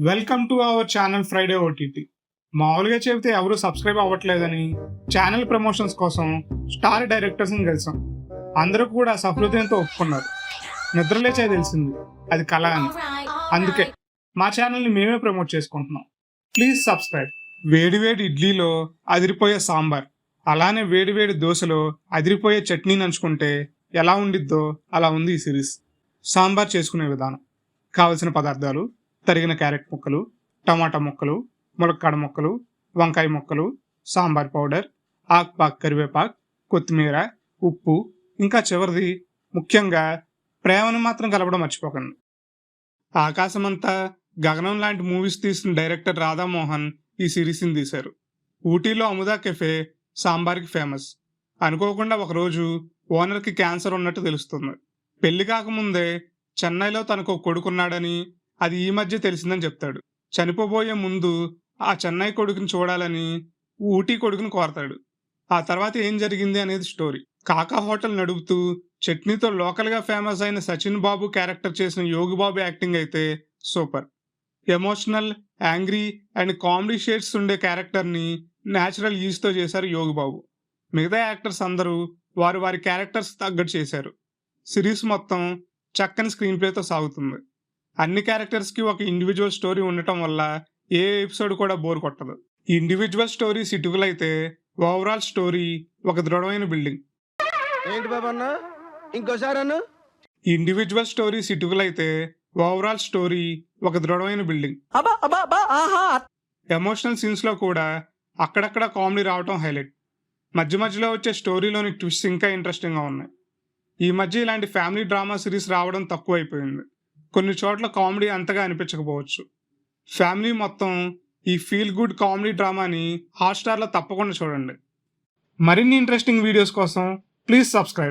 Welcome to our channel Friday OTT. మామూలుగా చెబితే ఎవరు సబ్స్క్రైబ్ అవ్వట్లేదని ఛానల్ ప్రమోషన్స్ కోసం స్టార్ డైరెక్టర్స్ని కలిసాం. అందరూ కూడా సహృదయంతో ఒప్పుకున్నారు. నిద్రలేచే తెలిసింది అది కళ అని. అందుకే మా ఛానల్ని మేమే ప్రమోట్ చేసుకుంటున్నాం. Please subscribe. వేడివేడి ఇడ్లీలో అదిరిపోయే సాంబార్, అలానే వేడివేడి దోశలో అదిరిపోయే చట్నీ నంచుకుంటే ఎలా ఉండిద్దో అలా ఉంది ఈ సిరీస్. సాంబార్ చేసుకునే విధానం: కావలసిన పదార్థాలు: తరిగిన క్యారెట్ ముక్కలు, టమాటా ముక్కలు, ములక్కాడ ముక్కలు, వంకాయ ముక్కలు, సాంబార్ పౌడర్, ఆకుపాకు, కరివేపాకు, కొత్తిమీర, ఉప్పు, ఇంకా చివరిది ముఖ్యంగా ప్రేమను మాత్రం కలపడం మర్చిపోకండి. ఆకాశమంతా గగనం లాంటి మూవీస్ తీసిన డైరెక్టర్ రాధామోహన్ ఈ సిరీస్ని తీశారు. ఊటీలో అముదా కెఫే సాంబార్కి ఫేమస్. అనుకోకుండా ఒకరోజు ఓనర్కి క్యాన్సర్ ఉన్నట్టు తెలుస్తుంది. పెళ్లి కాకముందే చెన్నైలో తనకు కొడుకున్నాడని, అది ఈ మధ్య తెలిసిందని చెప్తాడు. చనిపోబోయే ముందు ఆ చెన్నై కొడుకుని చూడాలని ఊటీ కొడుకుని కోరతాడు. ఆ తర్వాత ఏం జరిగింది అనేది స్టోరీ. కాకా హోటల్ నడుపుతూ చట్నీతో లోకల్గా ఫేమస్ అయిన సచిన్ బాబు క్యారెక్టర్ చేసిన యోగి బాబు యాక్టింగ్ అయితే super. Emotional, angry and comedy shades ఉండే క్యారెక్టర్ని న్యాచురల్ ఈజ్తో చేశారు యోగి బాబు. మిగతా యాక్టర్స్ అందరూ వారి వారి క్యారెక్టర్స్ తగ్గట్టు చేశారు. సిరీస్ మొత్తం చక్కని స్క్రీన్ ప్లేతో సాగుతుంది. అన్ని క్యారెక్టర్స్కి ఒక ఇండివిజువల్ స్టోరీ ఉండటం వల్ల ఏ ఎపిసోడ్ కూడా బోర్ కొట్టదు. ఈ ఇండివిజువల్ స్టోరీస్ ఇటుకలైతే ఓవరాల్ స్టోరీ ఒక దృఢమైన బిల్డింగ్. ఏంటి బాబన్న ఇంకోసారి అన్న ఇండివిజువల్ స్టోరీస్ ఇటుకలైతే ఓవరాల్ స్టోరీ ఒక దృఢమైన బిల్డింగ్. ఎమోషనల్ సీన్స్ లో కూడా అక్కడక్కడ కామెడీ రావటం హైలైట్. మధ్య మధ్యలో వచ్చే స్టోరీలోని ట్విస్ట్ ఇంకా ఇంట్రెస్టింగ్ గా ఉన్నాయి. ఈ మధ్య ఇలాంటి ఫ్యామిలీ డ్రామా సిరీస్ రావడం తక్కువైపోయింది. కొన్ని చోట్ల కామెడీ అంతగా అనిపించకపోవచ్చు. ఫ్యామిలీ మొత్తం ఈ ఫీల్ గుడ్ కామెడీ డ్రామాని హాట్స్టార్లో తప్పకుండా చూడండి. మరిన్ని ఇంట్రెస్టింగ్ వీడియోస్ కోసం ప్లీజ్ సబ్స్క్రైబ్.